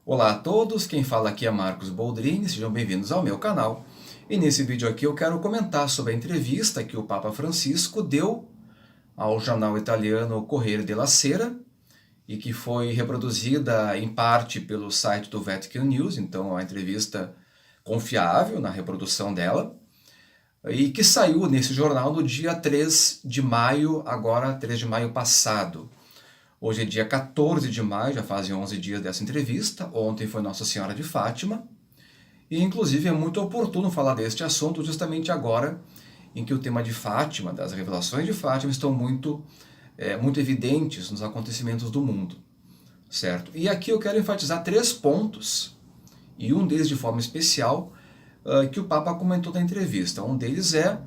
Olá a todos, quem fala aqui é Marcos Boldrini, sejam bem-vindos ao meu canal. E nesse vídeo aqui eu quero comentar sobre a entrevista que o Papa Francisco deu ao jornal italiano Corriere della Sera e que foi reproduzida em parte pelo site do Vatican News, então é uma entrevista confiável na reprodução dela, e que saiu nesse jornal no dia 3 de maio, agora 3 de maio passado. Hoje é dia 14 de maio, já fazem 11 dias dessa entrevista. Ontem foi Nossa Senhora de Fátima. E, inclusive, é muito oportuno falar deste assunto justamente agora, em que o tema de Fátima, das revelações de Fátima, estão muito evidentes nos acontecimentos do mundo, certo? E aqui eu quero enfatizar 3 pontos, e um deles de forma especial, que o Papa comentou na entrevista. Um deles é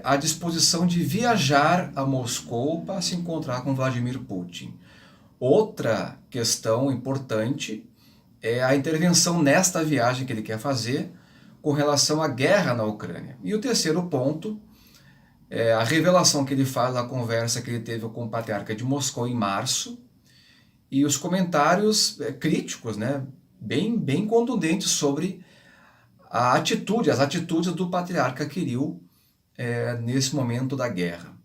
a disposição de viajar a Moscou para se encontrar com Vladimir Putin. Outra questão importante é a intervenção nesta viagem que ele quer fazer com relação à guerra na Ucrânia. E o terceiro ponto é a revelação que ele faz na conversa que ele teve com o patriarca de Moscou em março e os comentários críticos, né, bem contundentes sobre as atitudes do patriarca Kirill nesse momento da guerra.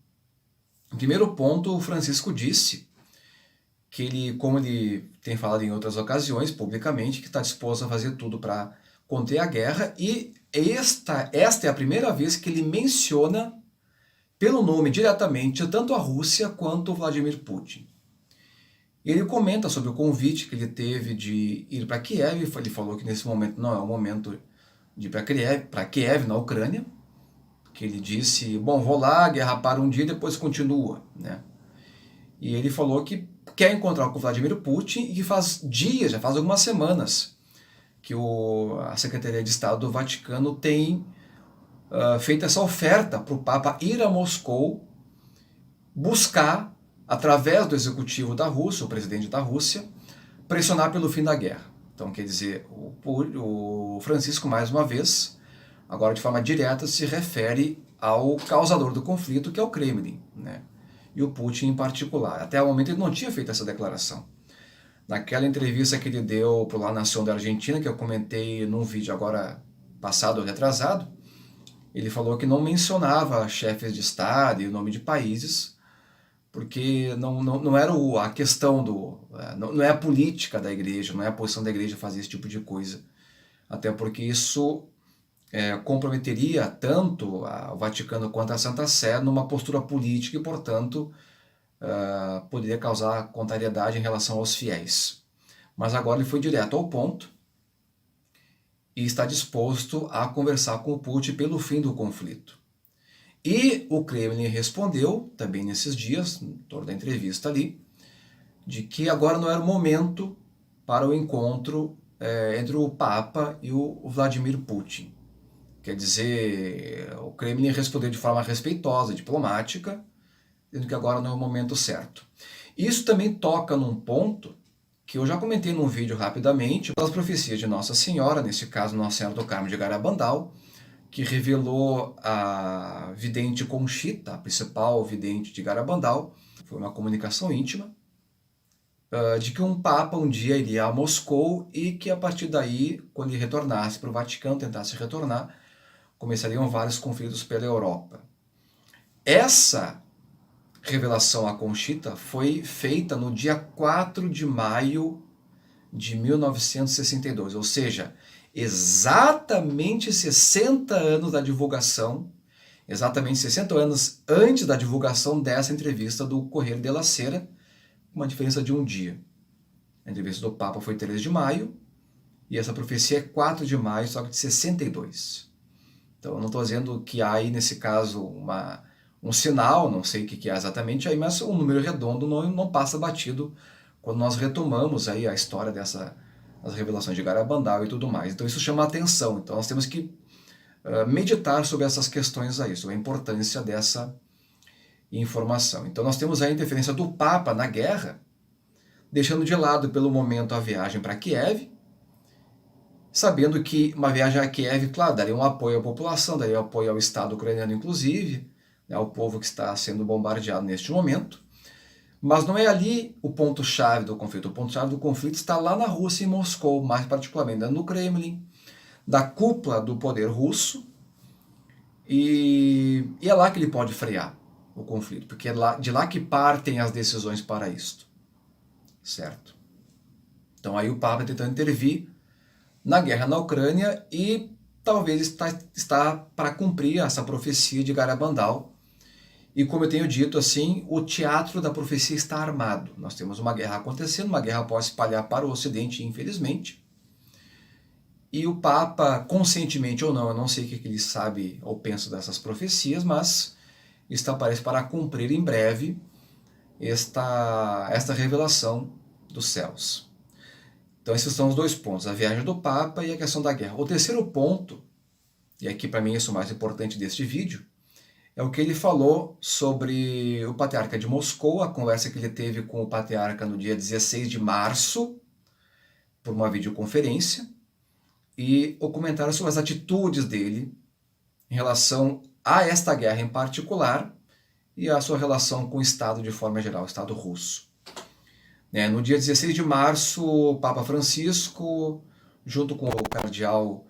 No primeiro ponto, o Francisco disse que ele, como ele tem falado em outras ocasiões, publicamente, que está disposto a fazer tudo para conter a guerra, e esta é a primeira vez que ele menciona pelo nome diretamente tanto a Rússia quanto o Vladimir Putin. Ele comenta sobre o convite que ele teve de ir para Kiev. Ele falou que nesse momento não é o momento de ir para Kiev, na Ucrânia, que ele disse, bom, vou lá, a guerra para um dia e depois continua, né? E ele falou que quer encontrar com o Vladimir Putin e que faz dias, já faz algumas semanas, que a Secretaria de Estado do Vaticano tem feito essa oferta para o Papa ir a Moscou buscar, através do executivo da Rússia, o presidente da Rússia, pressionar pelo fim da guerra. Então, quer dizer, o Francisco, mais uma vez, agora de forma direta, se refere ao causador do conflito, que é o Kremlin, né? E o Putin em particular. Até o momento ele não tinha feito essa declaração. Naquela entrevista que ele deu para o La Nación da Argentina, que eu comentei num vídeo agora passado ou retrasado, ele falou que não mencionava chefes de Estado e o nome de países, porque não era a questão não é a política da igreja, não é a posição da igreja fazer esse tipo de coisa. Até porque isso comprometeria tanto o Vaticano quanto a Santa Sé numa postura política e, portanto, poderia causar contrariedade em relação aos fiéis. Mas agora ele foi direto ao ponto e está disposto a conversar com o Putin pelo fim do conflito. E o Kremlin respondeu, também nesses dias, em torno da entrevista ali, de que agora não era o momento para o encontro entre o Papa e o Vladimir Putin. Quer dizer, o Kremlin respondeu de forma respeitosa, diplomática, dizendo que agora não é o momento certo. Isso também toca num ponto que eu já comentei num vídeo rapidamente, das profecias de Nossa Senhora, nesse caso Nossa Senhora do Carmo de Garabandal, que revelou a vidente Conchita, a principal vidente de Garabandal, foi uma comunicação íntima, de que um Papa um dia iria a Moscou e que a partir daí, quando ele retornasse para o Vaticano, tentasse retornar, começariam vários conflitos pela Europa. Essa revelação a Conchita foi feita no dia 4 de maio de 1962, ou seja, exatamente 60 anos da divulgação, exatamente 60 anos antes da divulgação dessa entrevista do Corriere della Sera, uma diferença de um dia. A entrevista do Papa foi 3 de maio, e essa profecia é 4 de maio, só que de 62. Então eu não estou dizendo que há aí, nesse caso, um sinal, não sei o que é exatamente, aí, mas um número redondo não passa batido quando nós retomamos aí a história das revelações de Garabandal e tudo mais. Então isso chama a atenção. Então nós temos que meditar sobre essas questões aí, sobre a importância dessa informação. Então nós temos a interferência do Papa na guerra, deixando de lado pelo momento a viagem para Kiev, sabendo que uma viagem a Kiev, claro, daria um apoio à população, daria um apoio ao Estado ucraniano inclusive, ao povo que está sendo bombardeado neste momento, Mas não é ali o ponto-chave do conflito. O ponto-chave do conflito está lá na Rússia, em Moscou, mais particularmente no Kremlin, da cúpula do poder russo, e é lá que ele pode frear o conflito, porque é de lá que partem as decisões para isto, certo? Então aí o Papa tentando intervir na guerra na Ucrânia e talvez está para cumprir essa profecia de Garabandal. E como eu tenho dito, assim, o teatro da profecia está armado. Nós temos uma guerra acontecendo, uma guerra pode se espalhar para o Ocidente, infelizmente. E o Papa, conscientemente ou não, eu não sei o que ele sabe ou pensa dessas profecias, mas está, parece, para cumprir em breve esta revelação dos céus. Então esses são os dois pontos, a viagem do Papa e a questão da guerra. O terceiro ponto, e aqui para mim isso é o mais importante deste vídeo, é o que ele falou sobre o patriarca de Moscou, a conversa que ele teve com o patriarca no dia 16 de março, por uma videoconferência, e o comentário sobre as atitudes dele em relação a esta guerra em particular e a sua relação com o Estado de forma geral, o Estado russo. No dia 16 de março, o Papa Francisco, junto com o cardeal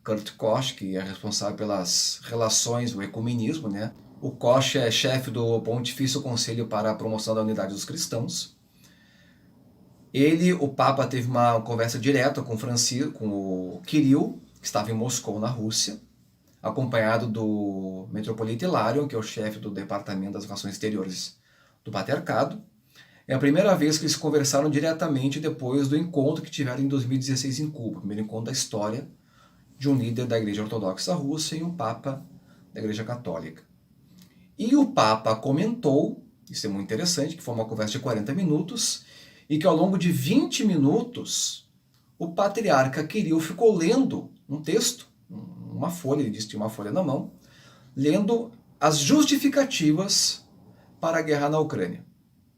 Kurt Koch, que é responsável pelas relações, o ecumenismo, né? O Koch é chefe do Pontifício Conselho para a Promoção da Unidade dos Cristãos. O Papa, teve uma conversa direta com o Kirill, que estava em Moscou, na Rússia, acompanhado do metropolita Hilarion, que é o chefe do Departamento das Relações Exteriores do Patriarcado. É a primeira vez que eles conversaram diretamente depois do encontro que tiveram em 2016 em Cuba, o primeiro encontro da história de um líder da Igreja Ortodoxa Russa e um Papa da Igreja Católica. E o Papa comentou, isso é muito interessante, que foi uma conversa de 40 minutos, e que ao longo de 20 minutos o patriarca Kirill ficou lendo um texto, uma folha, ele disse que tinha uma folha na mão, lendo as justificativas para a guerra na Ucrânia.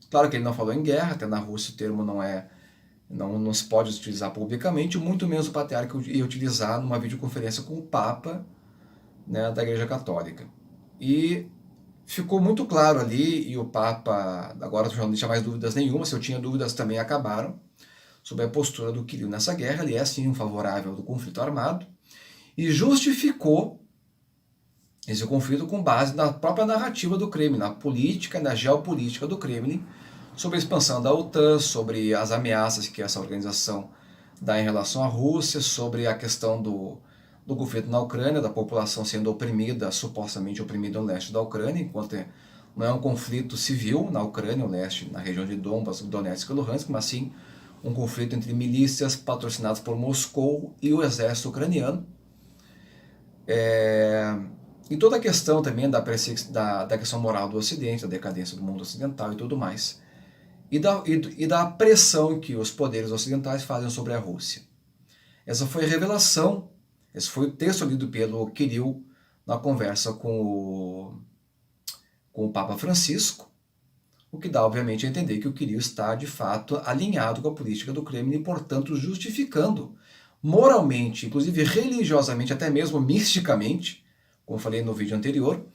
Claro que ele não falou em guerra, até na Rússia o termo não se pode utilizar publicamente, muito menos o patriarca ia utilizar numa videoconferência com o Papa, né, da Igreja Católica. E ficou muito claro ali, e o Papa, agora já não deixa mais dúvidas nenhuma, se eu tinha dúvidas também acabaram, sobre a postura do Kirill nessa guerra. Ele é sim um favorável do conflito armado, e justificou esse conflito com base na própria narrativa do Kremlin, na política, na geopolítica do Kremlin, sobre a expansão da OTAN, sobre as ameaças que essa organização dá em relação à Rússia, sobre a questão do conflito na Ucrânia, da população sendo oprimida, supostamente oprimida no leste da Ucrânia, enquanto não é um conflito civil na Ucrânia, no leste, na região de Donbas, Donetsk e Luhansk, mas sim um conflito entre milícias patrocinadas por Moscou e o exército ucraniano. E toda a questão também da questão moral do Ocidente, da decadência do mundo ocidental e tudo mais. E da pressão que os poderes ocidentais fazem sobre a Rússia. Essa foi a revelação, esse foi o texto lido pelo Kirill na conversa com o Papa Francisco, o que dá, obviamente, a entender que o Kirill está, de fato, alinhado com a política do Kremlin e, portanto, justificando moralmente, inclusive religiosamente, até mesmo misticamente, como falei no vídeo anterior,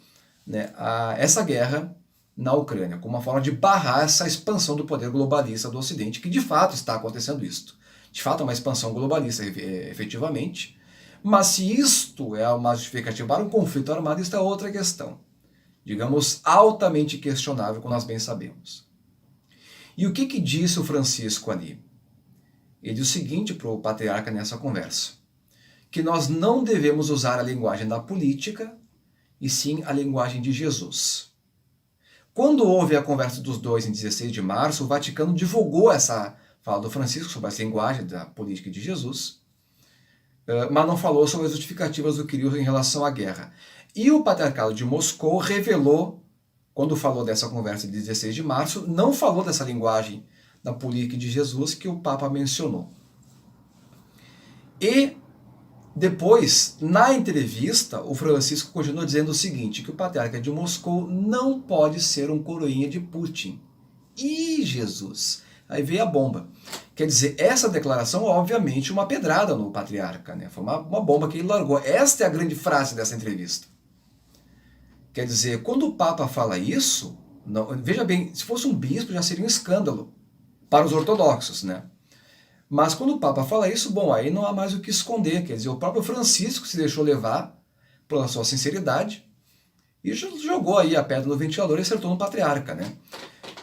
né, essa guerra na Ucrânia, como uma forma de barrar essa expansão do poder globalista do Ocidente, que de fato está acontecendo isso. De fato é uma expansão globalista, efetivamente, mas se isto é uma justificativa para um conflito armado, isso é outra questão. Digamos, altamente questionável, como nós bem sabemos. E o que disse o Francisco ali? Ele disse o seguinte para o patriarca nessa conversa, que nós não devemos usar a linguagem da política, e sim a linguagem de Jesus. Quando houve a conversa dos dois em 16 de março, o Vaticano divulgou essa fala do Francisco sobre essa linguagem da política de Jesus, mas não falou sobre as justificativas do Kirill em relação à guerra. E o Patriarcado de Moscou revelou, quando falou dessa conversa de 16 de março, não falou dessa linguagem da política de Jesus que o Papa mencionou. E depois, na entrevista, o Francisco continuou dizendo o seguinte, que o patriarca de Moscou não pode ser um coroinha de Putin. Ih, Jesus! Aí veio a bomba. Quer dizer, essa declaração, obviamente, uma pedrada no patriarca, né? Foi uma bomba que ele largou. Esta é a grande frase dessa entrevista. Quer dizer, quando o Papa fala isso, Não, veja bem, se fosse um bispo já seria um escândalo para os ortodoxos, né? Mas quando o Papa fala isso, bom, aí não há mais o que esconder, quer dizer, o próprio Francisco se deixou levar pela sua sinceridade e jogou aí a pedra no ventilador e acertou no patriarca, né?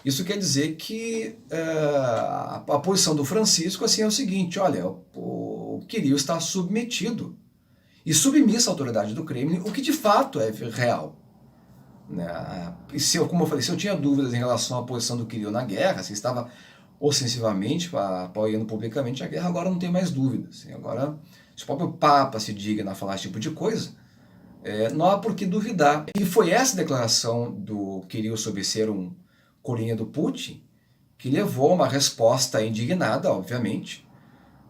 Isso quer dizer que a posição do Francisco assim, é o seguinte, olha, o Quirino está submetido e submisso à autoridade do Kremlin, o que de fato é real. Né? E se eu, como eu falei, se eu tinha dúvidas em relação à posição do Quirino na guerra, se estava ostensivamente apoiando publicamente a guerra, agora não tem mais dúvidas. Agora, se o próprio Papa se digna a falar esse tipo de coisa, não há por que duvidar. E foi essa declaração do Kirill sobre ser um corinha do Putin que levou a uma resposta indignada, obviamente,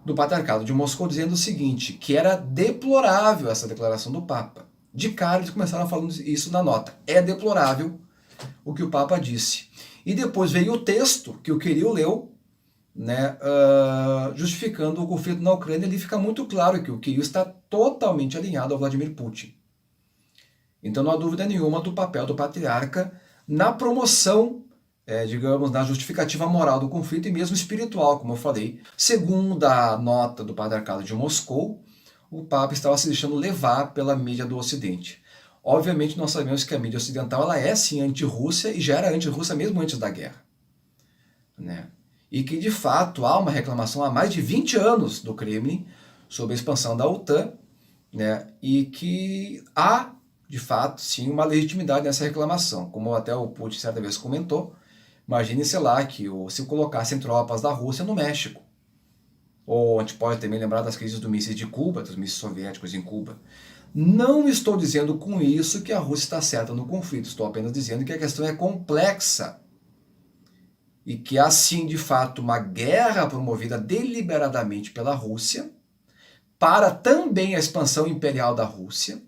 do Patriarcado de Moscou, dizendo o seguinte, que era deplorável essa declaração do Papa. De cara eles começaram falando isso na nota. É deplorável o que o Papa disse. E depois veio o texto que o Kirill leu, né, justificando o conflito na Ucrânia. Ali fica muito claro que o Kirill está totalmente alinhado ao Vladimir Putin. Então não há dúvida nenhuma do papel do patriarca na promoção, digamos, na justificativa moral do conflito e mesmo espiritual, como eu falei. Segundo a nota do Patriarcado de Moscou, o Papa estava se deixando levar pela mídia do Ocidente. Obviamente nós sabemos que a mídia ocidental ela é sim anti-Rússia e já era anti-Rússia mesmo antes da guerra. Né? E que de fato há uma reclamação há mais de 20 anos do Kremlin sobre a expansão da OTAN, né? E que há de fato, sim, uma legitimidade nessa reclamação. Como até o Putin certa vez comentou, imagine, sei lá, que se colocassem tropas da Rússia no México. Ou a gente pode também lembrar das crises dos mísseis de Cuba, dos mísseis soviéticos em Cuba. Não estou dizendo com isso que a Rússia está certa no conflito, estou apenas dizendo que a questão é complexa. E que há sim, de fato, uma guerra promovida deliberadamente pela Rússia para também a expansão imperial da Rússia,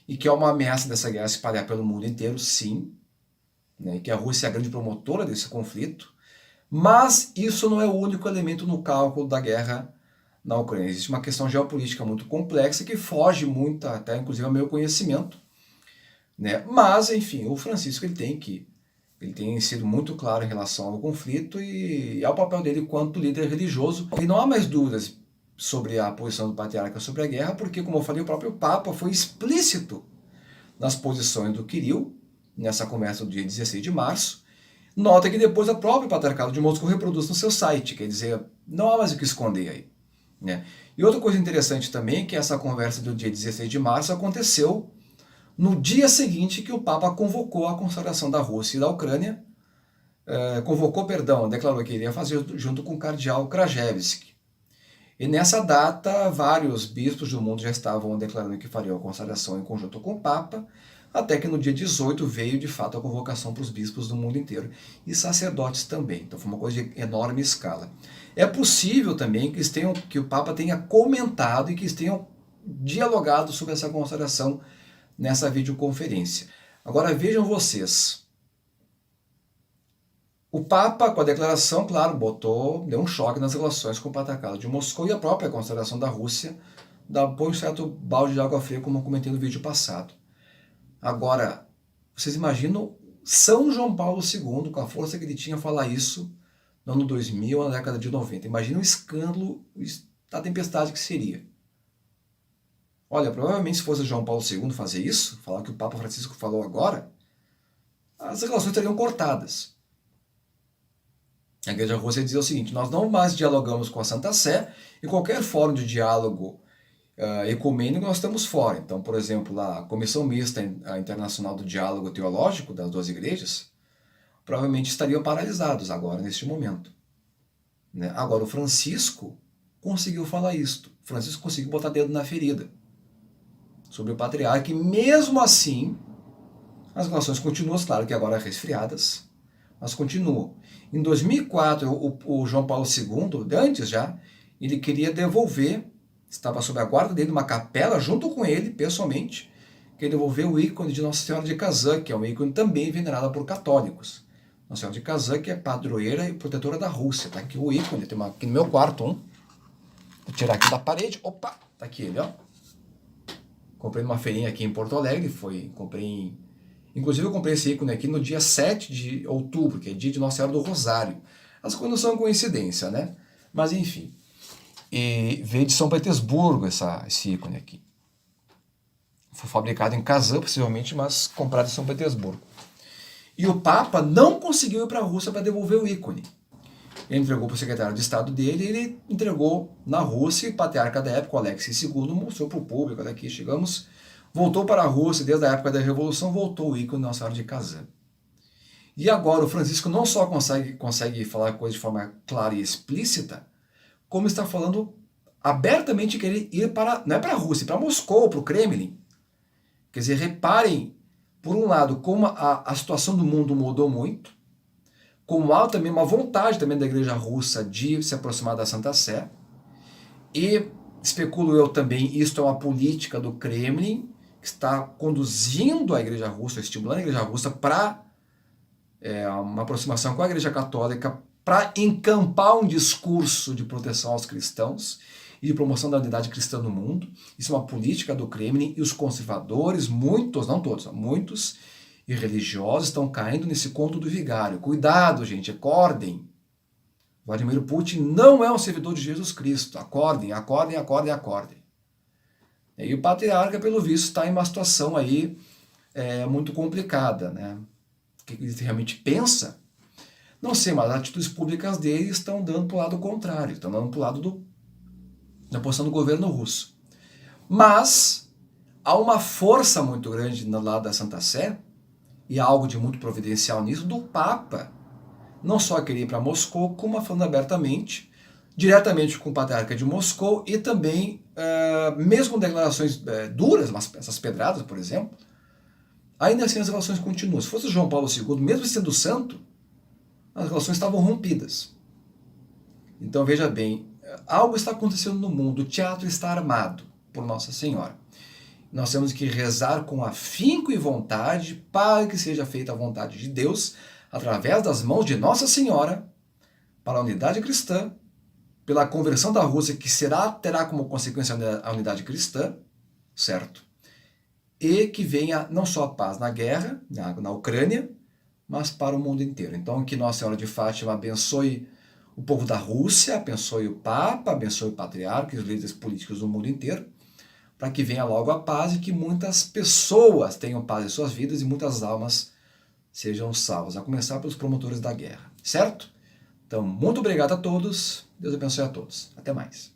e que é uma ameaça dessa guerra se espalhar pelo mundo inteiro, sim, né, que a Rússia é a grande promotora desse conflito, mas isso não é o único elemento no cálculo da guerra na Ucrânia. Existe uma questão geopolítica muito complexa que foge muito, até inclusive ao meu conhecimento, né? Mas, enfim, o Francisco ele tem sido muito claro em relação ao conflito e ao papel dele quanto líder religioso. E não há mais dúvidas sobre a posição do patriarca sobre a guerra, porque, como eu falei, o próprio Papa foi explícito nas posições do Kirill, nessa conversa do dia 16 de março. Nota que depois o próprio Patriarcado de Moscou reproduz no seu site, quer dizer, não há mais o que esconder aí. Né? E outra coisa interessante também é que essa conversa do dia 16 de março aconteceu no dia seguinte que o Papa convocou a consagração da Rússia e da Ucrânia, declarou que iria fazer junto com o cardeal Krajewski. E nessa data, vários bispos do mundo já estavam declarando que fariam a consagração em conjunto com o Papa, até que no dia 18 veio de fato a convocação para os bispos do mundo inteiro e sacerdotes também. Então foi uma coisa de enorme escala. É possível também que o Papa tenha comentado e que eles tenham dialogado sobre essa consagração nessa videoconferência. Agora vejam vocês. O Papa, com a declaração, claro, deu um choque nas relações com o Patriarcado de Moscou e a própria consideração da Rússia põe um certo balde de água fria, como eu comentei no vídeo passado. Agora, vocês imaginam São João Paulo II, com a força que ele tinha, falar isso no ano 2000, na década de 90. Imagina o escândalo, a tempestade que seria. Olha, provavelmente se fosse João Paulo II fazer isso, falar o que o Papa Francisco falou agora, as relações estariam cortadas. A Igreja Russa dizia o seguinte, nós não mais dialogamos com a Santa Sé e qualquer fórum de diálogo ecumênico nós estamos fora. Então, por exemplo, a Comissão Mista Internacional do Diálogo Teológico das duas igrejas provavelmente estariam paralisados agora, neste momento. Né? Agora, o Francisco conseguiu falar isto. O Francisco conseguiu botar dedo na ferida sobre o patriarca e mesmo assim as relações continuam, claro que agora resfriadas, mas continuam. Em 2004, o João Paulo II, antes já, ele queria devolver, estava sob a guarda dele, uma capela junto com ele, pessoalmente, queria devolver o ícone de Nossa Senhora de Kazan, que é um ícone também venerado por católicos. Nossa Senhora de Kazan, que é padroeira e protetora da Rússia. Está aqui o ícone, tem aqui no meu quarto um. Vou tirar aqui da parede. Opa, tá aqui ele, ó. Comprei numa feirinha aqui em Porto Alegre, comprei Inclusive eu comprei esse ícone aqui no dia 7 de outubro, que é dia de Nossa Senhora do Rosário. As coisas não são coincidência, né? Mas enfim. E veio de São Petersburgo esse ícone aqui. Foi fabricado em Kazan, possivelmente, mas comprado em São Petersburgo. E o Papa não conseguiu ir para a Rússia para devolver o ícone. Ele entregou para o secretário de Estado dele, ele entregou na Rússia, e o patriarca da época, Alexis II, mostrou para o público, olha aqui, chegamos, voltou para a Rússia, desde a época da Revolução, voltou o ícone Nossa Senhora de Kazan. E agora o Francisco não só consegue falar coisas de forma clara e explícita, como está falando abertamente que ele ir para, não é para a Rússia, para Moscou, para o Kremlin. Quer dizer, reparem, por um lado, como a situação do mundo mudou muito, como há também uma vontade também da igreja russa de se aproximar da Santa Sé, e especulo eu também, isto é uma política do Kremlin, que está conduzindo a igreja russa, estimulando a igreja russa para uma aproximação com a igreja católica, para encampar um discurso de proteção aos cristãos e de promoção da unidade cristã no mundo. Isso é uma política do Kremlin, e os conservadores, muitos, não todos, muitos, e religiosos estão caindo nesse conto do vigário. Cuidado, gente, acordem. Vladimir Putin não é um servidor de Jesus Cristo. Acordem, acordem, acordem, acordem. E o patriarca, pelo visto, está em uma situação aí muito complicada, né? O que ele realmente pensa? Não sei, mas as atitudes públicas dele estão dando para o lado contrário, estão dando para o lado da posição do governo russo. Mas há uma força muito grande no lado da Santa Sé, e há algo de muito providencial nisso, do Papa. Não só querer ir para Moscou, como falando abertamente, diretamente com o patriarca de Moscou, e também, mesmo com declarações duras, essas pedradas, por exemplo, ainda assim as relações continuam. Se fosse João Paulo II, mesmo sendo santo, as relações estavam rompidas. Então veja bem, algo está acontecendo no mundo, o teatro está armado por Nossa Senhora. Nós temos que rezar com afinco e vontade para que seja feita a vontade de Deus, através das mãos de Nossa Senhora, para a unidade cristã, pela conversão da Rússia, que terá como consequência a unidade cristã, certo? E que venha não só a paz na guerra, na Ucrânia, mas para o mundo inteiro. Então, que Nossa Senhora de Fátima abençoe o povo da Rússia, abençoe o Papa, abençoe o Patriarca e os líderes políticos do mundo inteiro, para que venha logo a paz e que muitas pessoas tenham paz em suas vidas e muitas almas sejam salvas, a começar pelos promotores da guerra, certo? Então, muito obrigado a todos, Deus abençoe a todos. Até mais.